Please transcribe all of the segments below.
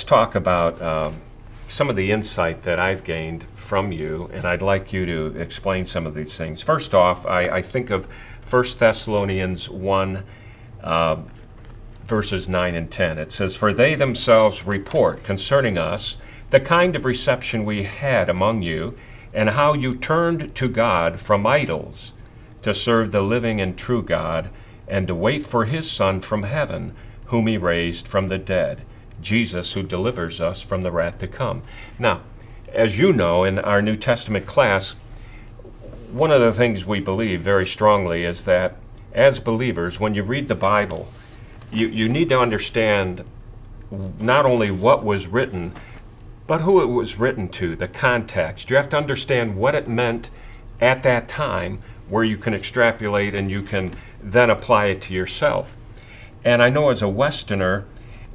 let's talk about some of the insight that I've gained from you, and I'd like you to explain some of these things. First off, I think of 1 Thessalonians 1, verses 9 and 10. It says, "For they themselves report concerning us the kind of reception we had among you, and how you turned to God from idols to serve the living and true God, and to wait for his Son from heaven, whom he raised from the dead, Jesus, who delivers us from the wrath to come." Now, as you know, in our New Testament class, one of the things we believe very strongly is that as believers, when you read the Bible, you need to understand not only what was written, but who it was written to, the context. You have to understand what it meant at that time, where you can extrapolate and you can then apply it to yourself. And I know as a Westerner,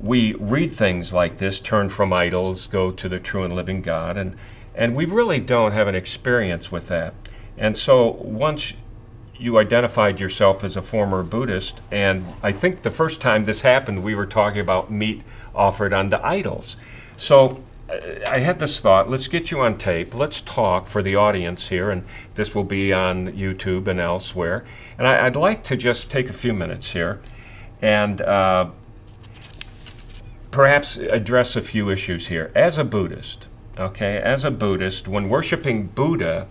we read things like this, turn from idols, go to the true and living God, and we really don't have an experience with that. And so once you identified yourself as a former Buddhist, and I think the first time this happened, we were talking about meat offered unto idols. So I had this thought, let's get you on tape, let's talk for the audience here, and this will be on YouTube and elsewhere. And I'd like to just take a few minutes here and perhaps address a few issues here. As a Buddhist, okay, as a Buddhist, when worshiping Buddha,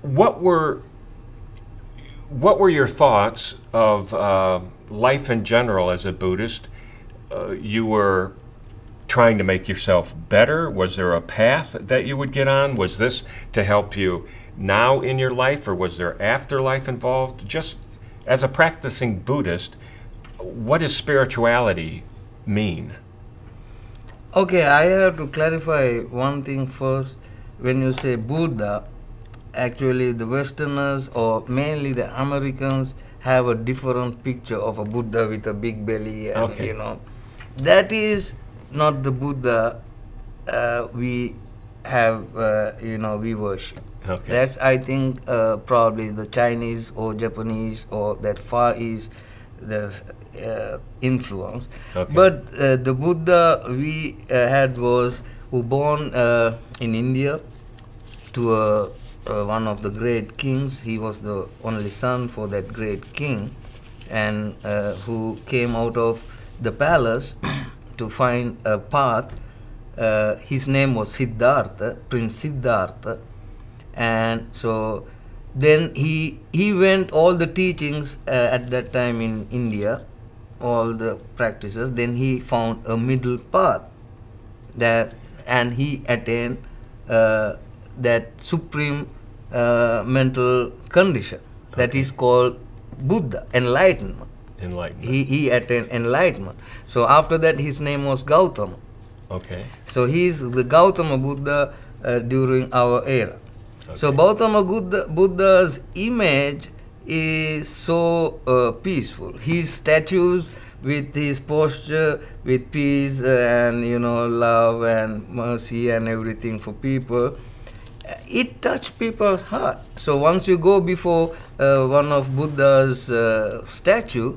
what were your thoughts of life in general as a Buddhist? You were trying to make yourself better? Was there a path that you would get on? Was this to help you now in your life, or was there afterlife involved? Just as a practicing Buddhist, what does spirituality mean? Okay, I have to clarify one thing first. When you say Buddha, actually the Westerners, or mainly the Americans, have a different picture of a Buddha with a big belly, and okay. That is not the Buddha we have, we worship. Okay. That's, I think, probably the Chinese or Japanese or that Far East, the influence. Okay. But the Buddha we had was who born in India to one of the great kings. He was the only son for that great king, and who came out of the palace to find a path. His name was Siddhartha, Prince Siddhartha, and so then he went all the teachings at that time in India, all the practices. Then he found a middle path, and he attained that supreme mental condition that is called Buddha, enlightenment. He attained enlightenment. So after that, his name was Gautama. Okay. So he is the Gautama Buddha during our era. Okay. So Gautama Buddha's image is so peaceful. His statues, with his posture, with peace and love and mercy and everything for people, it touched people's heart. So once you go before one of Buddha's statue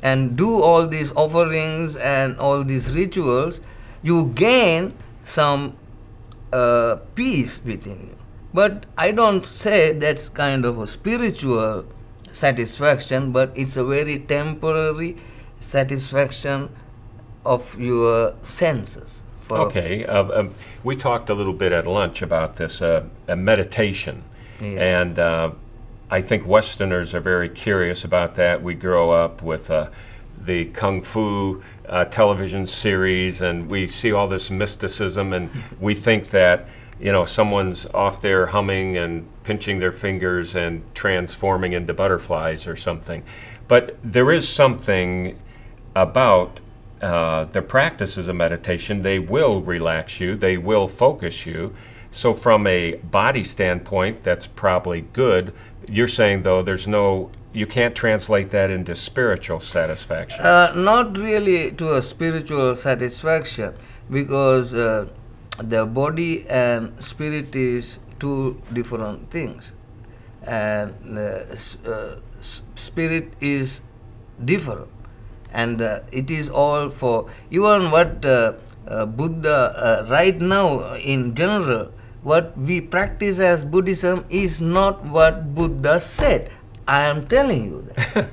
and do all these offerings and all these rituals, you gain some peace within you. But I don't say that's kind of a spiritual satisfaction, but it's a very temporary satisfaction of your senses. Okay. We talked a little bit at lunch about this, a meditation. Yeah. And I think Westerners are very curious about that. We grow up with the Kung Fu television series, and we see all this mysticism, and we think that someone's off there humming and pinching their fingers and transforming into butterflies or something. But there is something about the practices of meditation. They will relax you, they will focus you. So from a body standpoint, that's probably good. You're saying, though, you can't translate that into spiritual satisfaction. Not really to a spiritual satisfaction, because the body and spirit is two different things, and spirit is different, and it is all for even what Buddha right now in general. What we practice as Buddhism is not what Buddha said. I am telling you that.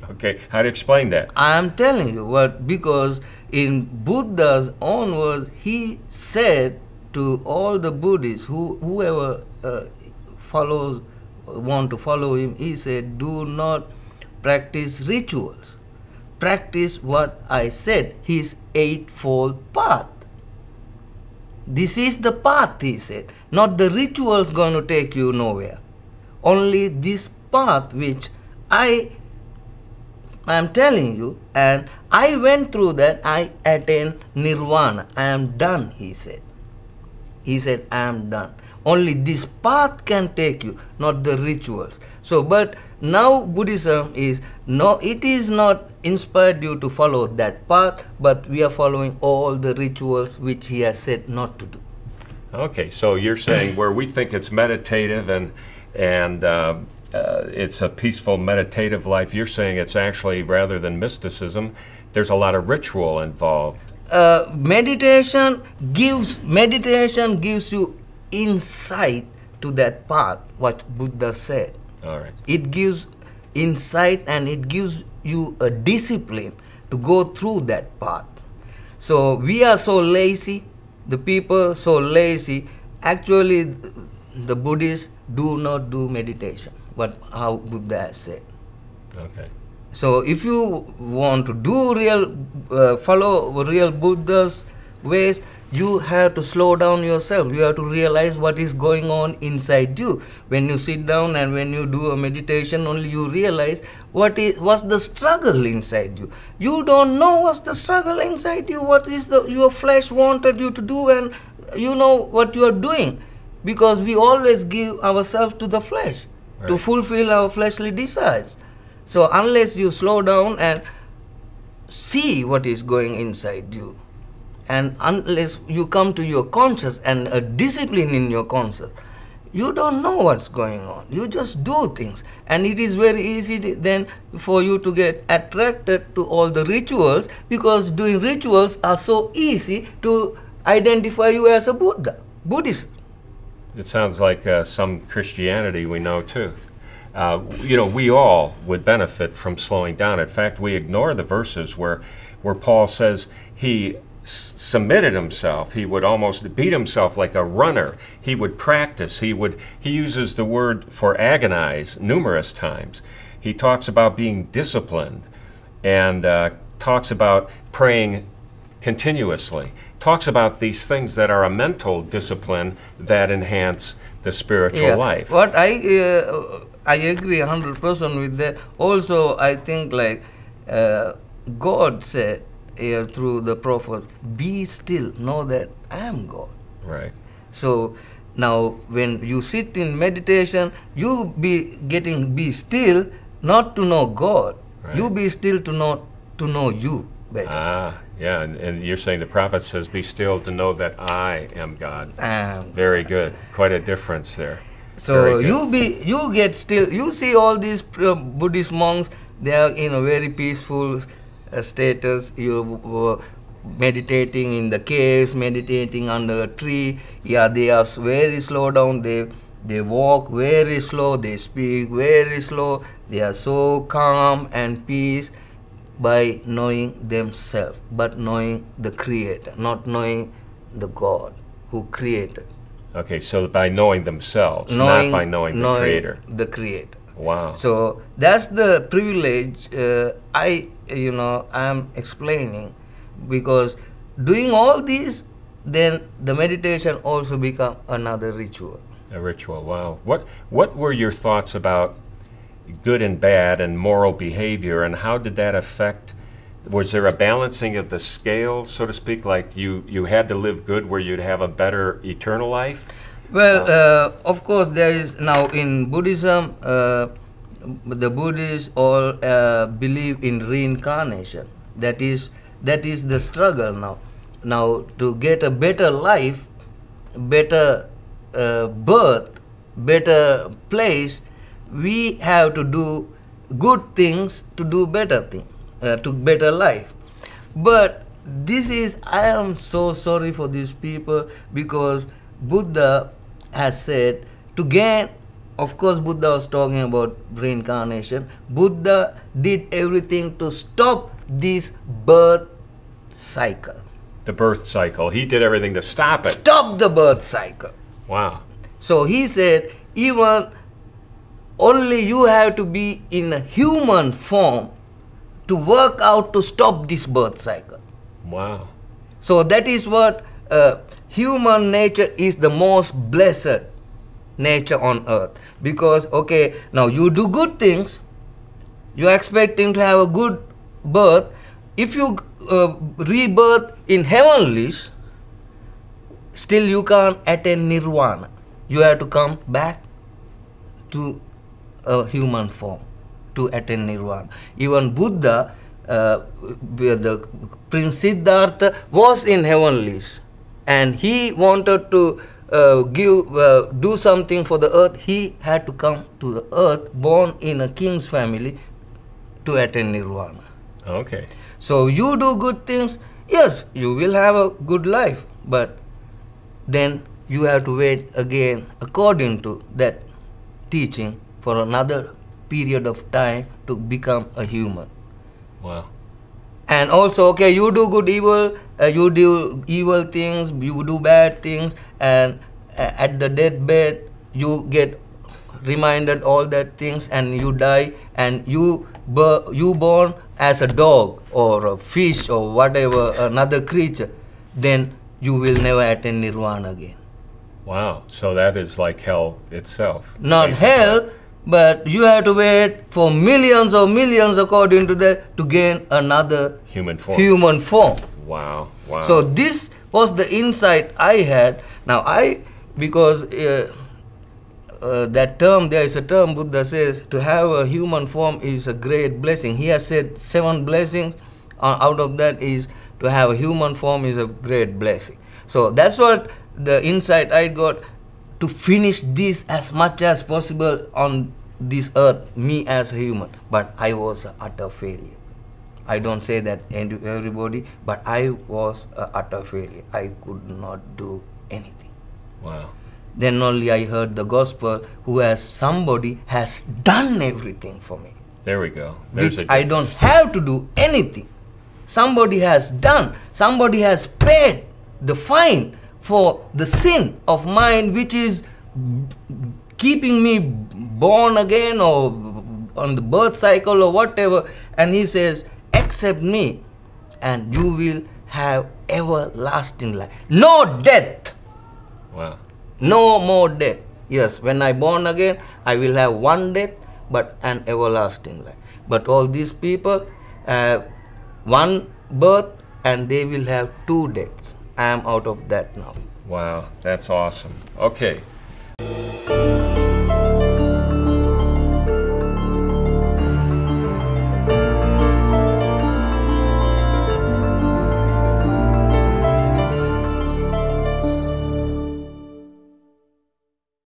Okay, how to explain that? I am telling you what, because in Buddha's own words, he said to all the Buddhists, whoever want to follow him, he said, do not practice rituals. Practice what I said, his eightfold path. This is the path, he said. Not the rituals going to take you nowhere. Only this path which I am telling you, and I went through that, I attained nirvana. I am done, he said. He said, I am done. Only this path can take you, not the rituals. So, but now Buddhism is, no, it is not inspired you to follow that path, but we are following all the rituals which he has said not to do. Okay, so you're saying where we think it's meditative and it's a peaceful meditative life, you're saying it's actually, rather than mysticism, there's a lot of ritual involved. Meditation gives you insight to that path, what Buddha said. All right. It gives insight and it gives you a discipline to go through that path. So we are so lazy, the people so lazy. Actually, the Buddhists do not do meditation, but how Buddha has said. Okay. So if you want to do follow real Buddha's ways, you have to slow down yourself. You have to realize what is going on inside you. When you sit down and when you do a meditation, only you realize what's the struggle inside you. You don't know what's the struggle inside you, what is your flesh wanted you to do, and you know what you are doing. Because we always give ourselves to the flesh, right, to fulfill our fleshly desires. So unless you slow down and see what is going inside you, and unless you come to your conscious and a discipline in your conscious, you don't know what's going on. You just do things. And it is very easy then for you to get attracted to all the rituals, because doing rituals are so easy to identify you as a Buddhist. It sounds like some Christianity we know too. We all would benefit from slowing down. In fact, we ignore the verses where Paul says he submitted himself. He would almost beat himself like a runner. He would practice. He uses the word for agonize numerous times. He talks about being disciplined and talks about praying continuously. Talks about these things that are a mental discipline that enhance the spiritual life. What I agree 100% with that. Also, I think like God said through the prophets, be still, know that I am God. Right. So now when you sit in meditation, you be still, not to know God. Right. You be still to know you better. Ah, yeah, and you're saying the prophet says, be still to know that I am God. Very good. Quite a difference there. So you get still. You see all these Buddhist monks, they are in a very peaceful status. You meditating in the caves, meditating under a tree. Yeah, they are very slow down. They walk very slow. They speak very slow. They are so calm and peace by knowing themselves, but knowing the Creator, not knowing the God who created. Okay, so by knowing themselves, not by knowing the Creator. The Creator. Wow. So that's the privilege I am explaining, because doing all these, then the meditation also become another ritual. A ritual. Wow. What were your thoughts about good and bad and moral behavior, and how did that affect? Was there a balancing of the scales, so to speak, like you had to live good where you'd have a better eternal life? Well, of course, there is now in Buddhism, the Buddhists all believe in reincarnation. That is the struggle now. Now, to get a better life, better birth, better place, we have to do good things to do better things. to better life. But this is, I am so sorry for these people, because Buddha has said to gain, of course Buddha was talking about reincarnation. Buddha did everything to stop this birth cycle. The birth cycle. He did everything to stop it. Stop the birth cycle. Wow. So he said, even only you have to be in a human form to work out to stop this birth cycle. Wow. So that is what human nature is, the most blessed nature on earth. Because, okay, now you do good things, you are expecting to have a good birth. If you rebirth in heavenlies, still you can't attain nirvana. You have to come back to a human form to attain nirvana. Even Buddha, the Prince Siddhartha was in heavenlies, and he wanted to do something for the earth. He had to come to the earth, born in a king's family, to attain nirvana. Okay. So you do good things, yes, you will have a good life, but then you have to wait again according to that teaching for another period of time to become a human. Wow. And also, okay, you do good evil, you do evil things, you do bad things, and at the deathbed you get reminded all that things, and you die, and you born as a dog or a fish or whatever, another creature, then you will never attain nirvana again. Wow. So that is like hell itself. Not basically. hell, but you have to wait for millions of millions, according to that, to gain another Human form. human form. Wow. Wow. So this was the insight I had. Now because that term, there is a term Buddha says, to have a human form is a great blessing. He has said 7 blessings. Out of that is to have a human form is a great blessing. So that's what the insight I got, to finish this as much as possible on this earth, me as a human. But I was an utter failure. I don't say that everybody, but I was an utter failure. I could not do anything. Wow. Then only I heard the gospel, somebody has done everything for me. There we go. There's Which I don't have to do anything. Somebody has done, somebody has paid the fine for the sin of mine, which is keeping me born again or on the birth cycle or whatever. And he says, accept me and you will have everlasting life. No death. Wow. No more death. Yes, when I born again, I will have one death, but an everlasting life. But all these people have one birth and they will have 2 deaths. I am out of that now. Wow, that's awesome. Okay.